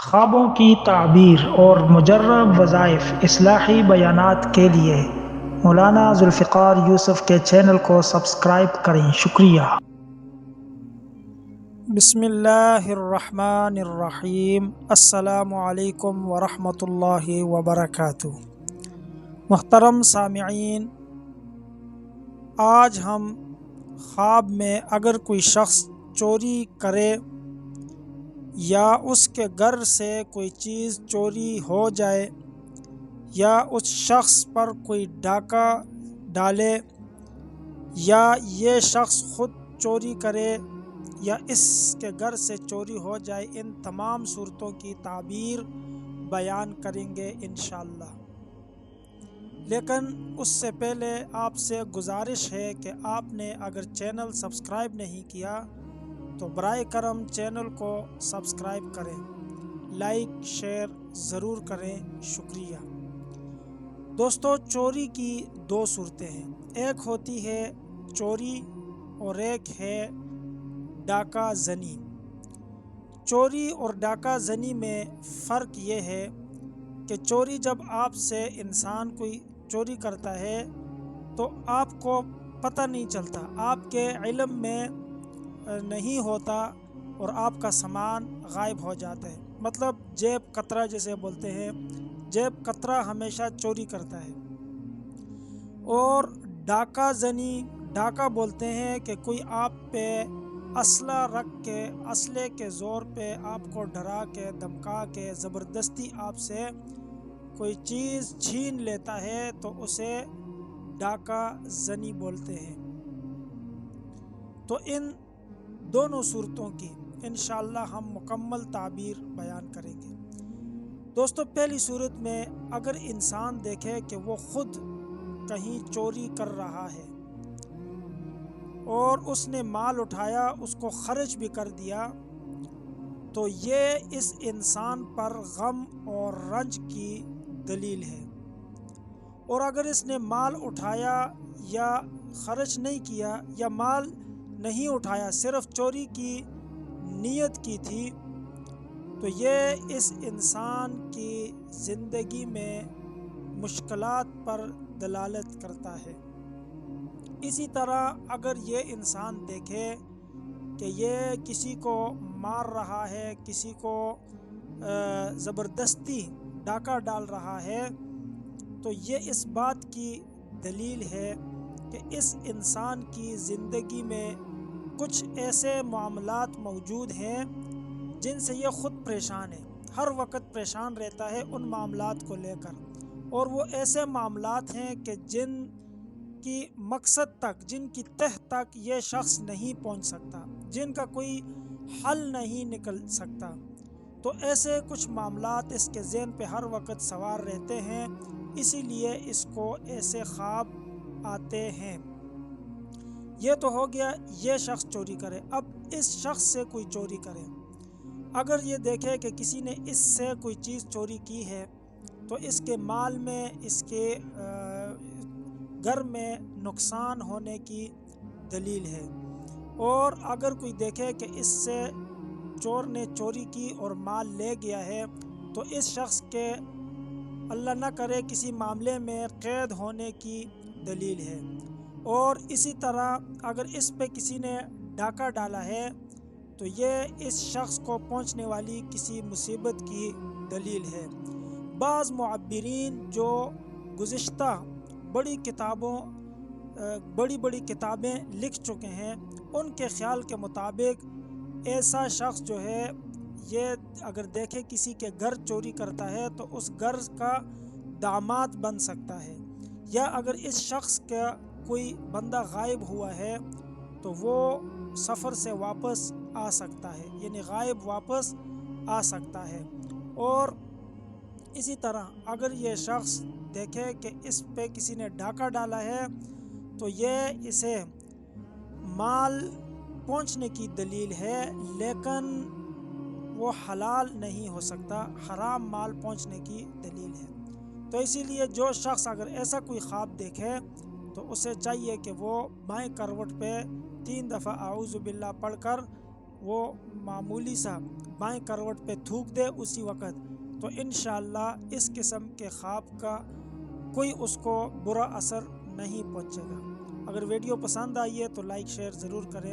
خوابوں کی تعبیر اور مجرب وظائف اصلاحی بیانات کے لیے مولانا ذوالفقار یوسف کے چینل کو سبسکرائب کریں، شکریہ۔ بسم اللہ الرحمن الرحیم۔ السلام علیکم ورحمۃ اللہ وبرکاتہ۔ محترم سامعین، آج ہم خواب میں اگر کوئی شخص چوری کرے یا اس کے گھر سے کوئی چیز چوری ہو جائے یا اس شخص پر کوئی ڈاکہ ڈالے یا یہ شخص خود چوری کرے یا اس کے گھر سے چوری ہو جائے، ان تمام صورتوں کی تعبیر بیان کریں گے انشاءاللہ۔ لیکن اس سے پہلے آپ سے گزارش ہے کہ آپ نے اگر چینل سبسکرائب نہیں کیا تو برائے کرم چینل کو سبسکرائب کریں، لائک شیئر ضرور کریں، شکریہ۔ دوستو، چوری کی دو صورتیں ہیں، ایک ہوتی ہے چوری اور ایک ہے ڈاکہ زنی۔ چوری اور ڈاکہ زنی میں فرق یہ ہے کہ چوری جب آپ سے انسان کوئی چوری کرتا ہے تو آپ کو پتہ نہیں چلتا، آپ کے علم میں نہیں ہوتا اور آپ کا سامان غائب ہو جاتا ہے، مطلب جیب کترا جسے بولتے ہیں، جیب کترا ہمیشہ چوری کرتا ہے۔ اور ڈاکہ زنی، ڈاکہ بولتے ہیں کہ کوئی آپ پہ اسلحہ رکھ کے، اسلحے کے زور پہ آپ کو ڈرا کے، دھمکا کے، زبردستی آپ سے کوئی چیز چھین لیتا ہے تو اسے ڈاکہ زنی بولتے ہیں۔ تو ان دونوں صورتوں کی انشاءاللہ ہم مکمل تعبیر بیان کریں گے۔ دوستو، پہلی صورت میں اگر انسان دیکھے کہ وہ خود کہیں چوری کر رہا ہے اور اس نے مال اٹھایا، اس کو خرچ بھی کر دیا، تو یہ اس انسان پر غم اور رنج کی دلیل ہے۔ اور اگر اس نے مال اٹھایا یا خرچ نہیں کیا یا مال نہیں اٹھایا، صرف چوری کی نیت کی تھی، تو یہ اس انسان کی زندگی میں مشکلات پر دلالت کرتا ہے۔ اسی طرح اگر یہ انسان دیکھے کہ یہ کسی کو مار رہا ہے، کسی کو زبردستی ڈاکہ ڈال رہا ہے، تو یہ اس بات کی دلیل ہے کہ اس انسان کی زندگی میں کچھ ایسے معاملات موجود ہیں جن سے یہ خود پریشان ہے، ہر وقت پریشان رہتا ہے ان معاملات کو لے کر، اور وہ ایسے معاملات ہیں کہ جن کی مقصد تک، جن کی تہ تک یہ شخص نہیں پہنچ سکتا، جن کا کوئی حل نہیں نکل سکتا۔ تو ایسے کچھ معاملات اس کے ذہن پہ ہر وقت سوار رہتے ہیں، اسی لیے اس کو ایسے خواب آتے ہیں۔ یہ تو ہو گیا یہ شخص چوری کرے۔ اب اس شخص سے کوئی چوری کرے، اگر یہ دیکھے کہ کسی نے اس سے کوئی چیز چوری کی ہے تو اس کے مال میں، اس کے گھر میں نقصان ہونے کی دلیل ہے۔ اور اگر کوئی دیکھے کہ اس سے چور نے چوری کی اور مال لے گیا ہے تو اس شخص کے اللہ نہ کرے کسی معاملے میں قید ہونے کی دلیل ہے۔ اور اسی طرح اگر اس پہ کسی نے ڈاکہ ڈالا ہے تو یہ اس شخص کو پہنچنے والی کسی مصیبت کی دلیل ہے۔ بعض معبرین جو گزشتہ بڑی بڑی کتابیں لکھ چکے ہیں، ان کے خیال کے مطابق ایسا شخص جو ہے، یہ اگر دیکھے کسی کے گھر چوری کرتا ہے تو اس گھر کا داماد بن سکتا ہے، یا اگر اس شخص کا کوئی بندہ غائب ہوا ہے تو وہ سفر سے واپس آ سکتا ہے، یعنی غائب واپس آ سکتا ہے۔ اور اسی طرح اگر یہ شخص دیکھے کہ اس پہ کسی نے ڈاکہ ڈالا ہے تو یہ اسے مال پہنچنے کی دلیل ہے، لیکن وہ حلال نہیں ہو سکتا، حرام مال پہنچنے کی دلیل ہے۔ تو اسی لیے جو شخص اگر ایسا کوئی خواب دیکھے تو اسے چاہیے کہ وہ بائیں کروٹ پہ 3 دفعہ اعوذ باللہ پڑھ کر وہ معمولی سا بائیں کروٹ پہ تھوک دے اسی وقت، تو انشاءاللہ اس قسم کے خواب کا کوئی اس کو برا اثر نہیں پہنچے گا۔ اگر ویڈیو پسند آئی ہے تو لائک شیئر ضرور کریں۔